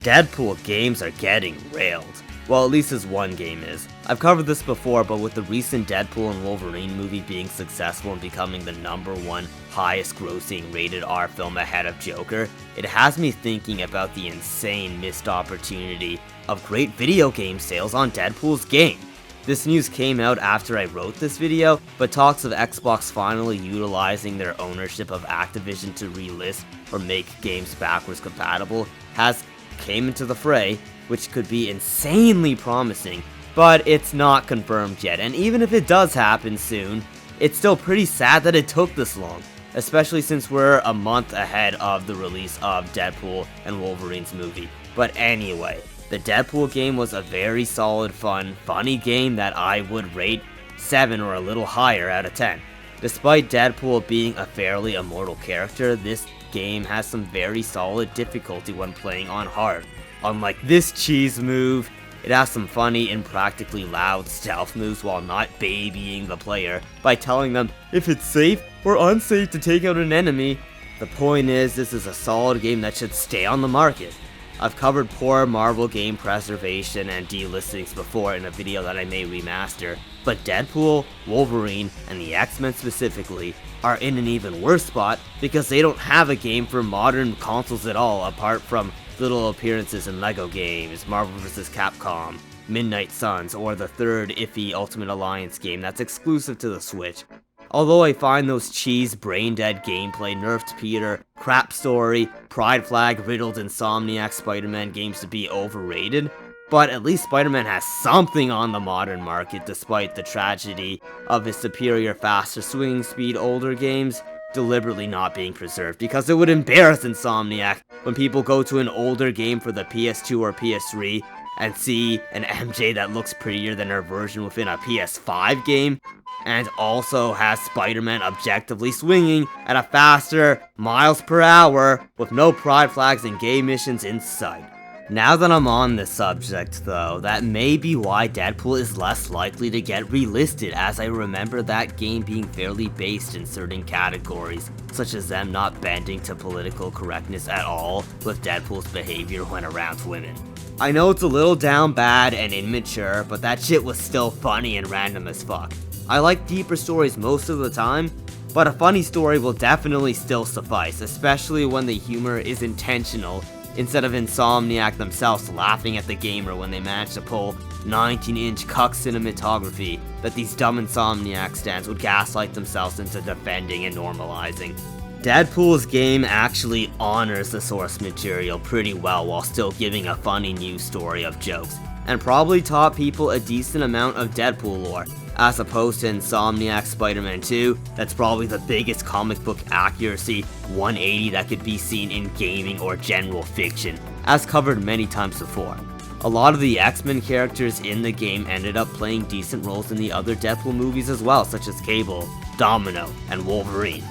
Deadpool games are getting railed. Well, at least this one game is. I've covered this before, but with the recent Deadpool and Wolverine movie being successful and becoming the #1 highest grossing rated R film ahead of Joker, it has me thinking about the insane missed opportunity of great video game sales on Deadpool's game. This news came out after I wrote this video, but talks of Xbox finally utilizing their ownership of Activision to relist or make games backwards compatible has came into the fray, which could be insanely promising, but it's not confirmed yet, and even if it does happen soon, it's still pretty sad that it took this long, especially since we're a month ahead of the release of Deadpool and Wolverine's movie. But anyway, the Deadpool game was a very solid, funny game that I would rate 7 or a little higher out of 10. Despite Deadpool being a fairly immortal character, this game has some very solid difficulty when playing on hard. Unlike this cheese move, it has some funny and practically loud stealth moves while not babying the player by telling them if it's safe or unsafe to take out an enemy. The point is, this is a solid game that should stay on the market. I've covered poor Marvel game preservation and delistings before in a video that I may remaster, but Deadpool, Wolverine, and the X-Men specifically are in an even worse spot because they don't have a game for modern consoles at all apart from little appearances in LEGO games, Marvel vs. Capcom, Midnight Suns, or the third iffy Ultimate Alliance game that's exclusive to the Switch. Although I find those cheese, brain-dead gameplay, nerfed Peter, crap story, pride flag riddled Insomniac Spider-Man games to be overrated, but at least Spider-Man has something on the modern market despite the tragedy of his superior, faster swinging speed older games deliberately not being preserved, because it would embarrass Insomniac when people go to an older game for the PS2 or PS3 and see an MJ that looks prettier than her version within a PS5 game, and also has Spider-Man objectively swinging at a faster miles per hour with no pride flags and gay missions in sight. Now that I'm on this subject though, that may be why Deadpool is less likely to get relisted, as I remember that game being fairly based in certain categories, such as them not bending to political correctness at all with Deadpool's behavior when around women. I know it's a little down bad and immature, but that shit was still funny and random as fuck. I like deeper stories most of the time, but a funny story will definitely still suffice, especially when the humor is intentional instead of Insomniac themselves laughing at the gamer when they manage to pull 19-inch cuck cinematography that these dumb Insomniac stands would gaslight themselves into defending and normalizing. Deadpool's game actually honors the source material pretty well while still giving a funny new story of jokes, and probably taught people a decent amount of Deadpool lore, as opposed to Insomniac Spider-Man 2, that's probably the biggest comic book accuracy 180 that could be seen in gaming or general fiction, as covered many times before. A lot of the X-Men characters in the game ended up playing decent roles in the other Deadpool movies as well, such as Cable, Domino, and Wolverine.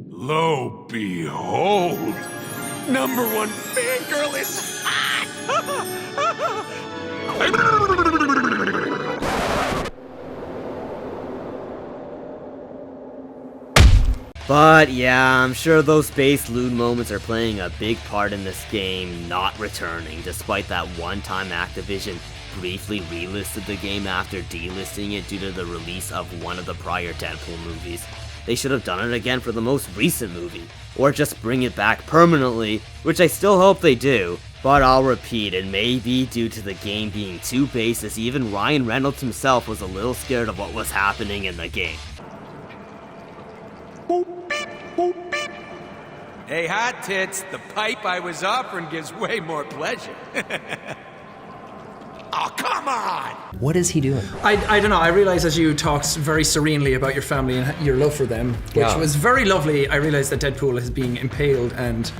Lo behold, #1 fangirl is hot! But yeah, I'm sure those base lewd moments are playing a big part in this game not returning, despite that one time Activision briefly relisted the game after delisting it due to the release of one of the prior Deadpool movies. They should have done it again for the most recent movie, or just bring it back permanently, which I still hope they do. But I'll repeat, it may be due to the game being too base, as even Ryan Reynolds himself was a little scared of what was happening in the game. Hey, hot tits, the pipe I was offering gives way more pleasure. Oh, come on! What is he doing? I don't know, I realised as you talked very serenely about your family and your love for them, which was very lovely, I realised that Deadpool is being impaled and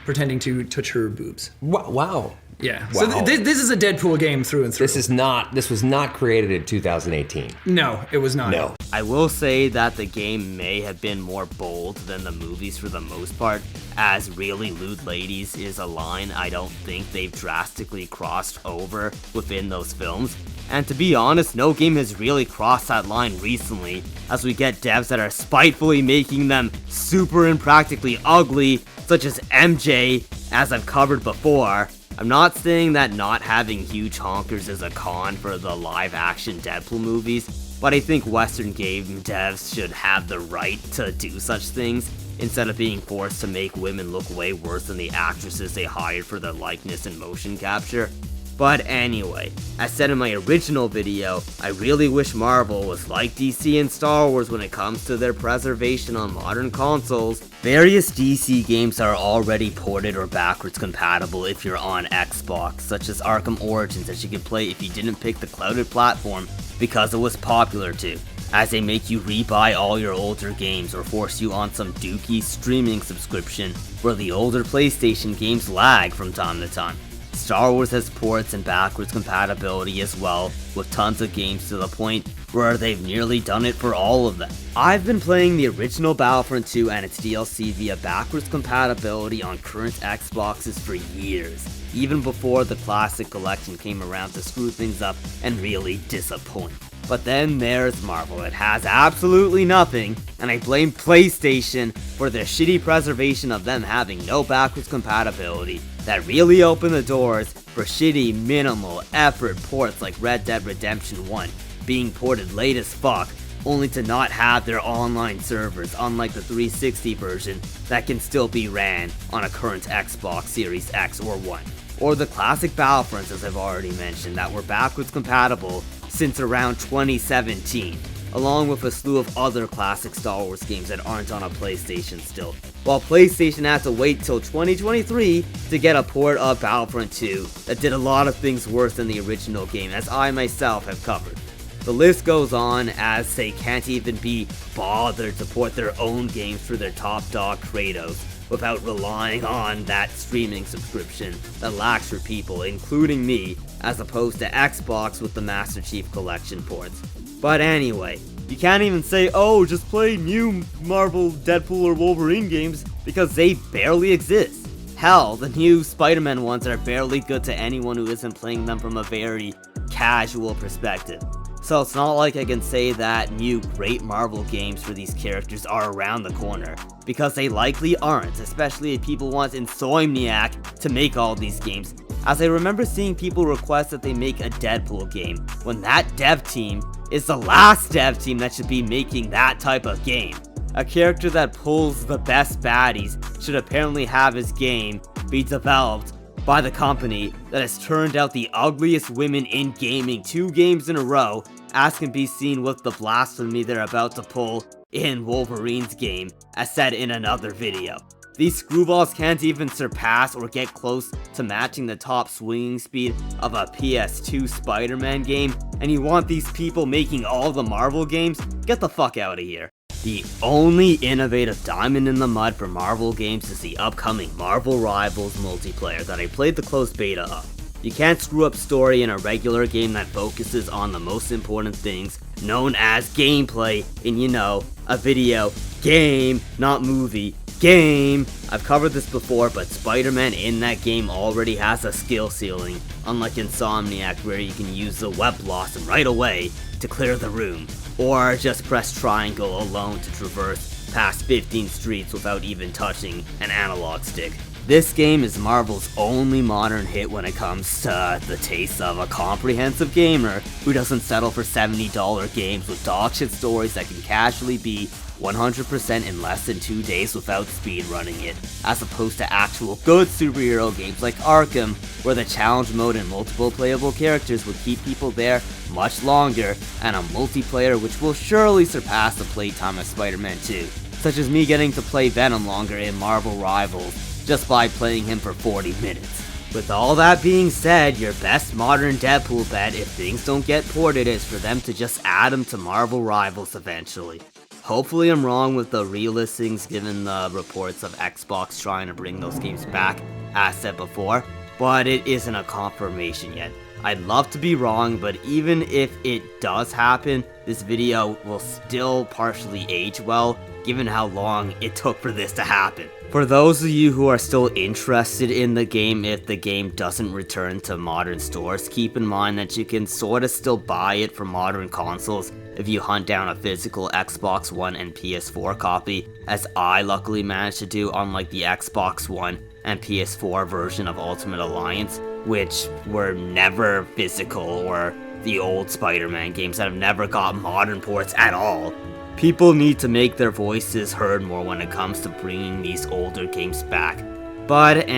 pretending to touch her boobs. Wow. Yeah. Wow. So this is a Deadpool game through and through. This was not created in 2018. No, it was not. No. I will say that the game may have been more bold than the movies for the most part, as really lewd ladies is a line I don't think they've drastically crossed over within those films. And to be honest, no game has really crossed that line recently, as we get devs that are spitefully making them super impractically ugly, such as MJ, as I've covered before. I'm not saying that not having huge honkers is a con for the live-action Deadpool movies, but I think Western game devs should have the right to do such things, instead of being forced to make women look way worse than the actresses they hired for their likeness and motion capture. But anyway, as said in my original video, I really wish Marvel was like DC and Star Wars when it comes to their preservation on modern consoles. Various DC games are already ported or backwards compatible if you're on Xbox, such as Arkham Origins that you can play if you didn't pick the clouded platform because it was popular to, as they make you rebuy all your older games or force you on some dookie streaming subscription where the older PlayStation games lag from time to time. Star Wars has ports and backwards compatibility as well, with tons of games to the point where they've nearly done it for all of them. I've been playing the original Battlefront 2 and its DLC via backwards compatibility on current Xboxes for years, even before the Classic Collection came around to screw things up and really disappoint. But then there's Marvel. It has absolutely nothing, and I blame PlayStation for their shitty preservation of them having no backwards compatibility that really opened the doors for shitty minimal effort ports like Red Dead Redemption 1 being ported late as fuck, only to not have their online servers, unlike the 360 version that can still be ran on a current Xbox Series X or 1. Or the classic Battlefronts, as I've already mentioned, that were backwards compatible since around 2017, along with a slew of other classic Star Wars games that aren't on a PlayStation still, while PlayStation had to wait till 2023 to get a port of Battlefront 2 that did a lot of things worse than the original game, as I myself have covered. The list goes on, as they can't even be bothered to port their own games for their top dog Kratos without relying on that streaming subscription that lacks for people, including me, as opposed to Xbox with the Master Chief Collection ports. But anyway, you can't even say, oh, just play new Marvel, Deadpool, or Wolverine games, because they barely exist. Hell, the new Spider-Man ones are barely good to anyone who isn't playing them from a very casual perspective. So it's not like I can say that new great Marvel games for these characters are around the corner, because they likely aren't, especially if people want Insomniac to make all these games, as I remember seeing people request that they make a Deadpool game, when that dev team is the last dev team that should be making that type of game. A character that pulls the best baddies should apparently have his game be developed by the company that has turned out the ugliest women in gaming 2 games in a row, as can be seen with the blasphemy they're about to pull in Wolverine's game, as said in another video. These screwballs can't even surpass or get close to matching the top swinging speed of a PS2 Spider-Man game, and you want these people making all the Marvel games? Get the fuck out of here. The only innovative diamond in the mud for Marvel games is the upcoming Marvel Rivals multiplayer that I played the closed beta of. You can't screw up story in a regular game that focuses on the most important things, known as gameplay, in, you know, a video game, not movie. Game! I've covered this before, but Spider-Man in that game already has a skill ceiling, unlike Insomniac where you can use the web blossom right away to clear the room, or just press triangle alone to traverse past 15 streets without even touching an analog stick. This game is Marvel's only modern hit when it comes to the taste of a comprehensive gamer who doesn't settle for $70 games with dogshit stories that can casually be 100% in less than 2 days without speedrunning it, as opposed to actual good superhero games like Arkham, where the challenge mode and multiple playable characters would keep people there much longer, and a multiplayer which will surely surpass the playtime of Spider-Man 2, such as me getting to play Venom longer in Marvel Rivals just by playing him for 40 minutes. With all that being said, your best modern Deadpool bet, if things don't get ported, is for them to just add him to Marvel Rivals eventually. Hopefully I'm wrong with the relistings given the reports of Xbox trying to bring those games back, as said before, but it isn't a confirmation yet. I'd love to be wrong, but even if it does happen, this video will still partially age well, given how long it took for this to happen. For those of you who are still interested in the game if the game doesn't return to modern stores, keep in mind that you can sorta still buy it for modern consoles if you hunt down a physical Xbox One and PS4 copy, as I luckily managed to do, unlike the Xbox One and PS4 version of Ultimate Alliance, which were never physical, or the old Spider-Man games that have never got modern ports at all. People need to make their voices heard more when it comes to bringing these older games back. But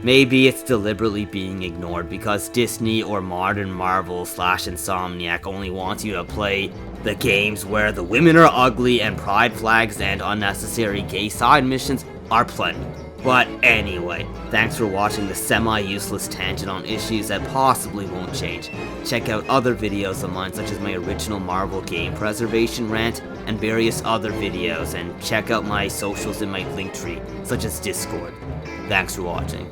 maybe it's deliberately being ignored because Disney or modern Marvel / Insomniac only wants you to play the games where the women are ugly and pride flags and unnecessary gay side missions are plenty. But anyway, thanks for watching the semi-useless tangent on issues that possibly won't change. Check out other videos of mine such as my original Marvel game preservation rant and various other videos, and check out my socials in my link tree, such as Discord. Thanks for watching.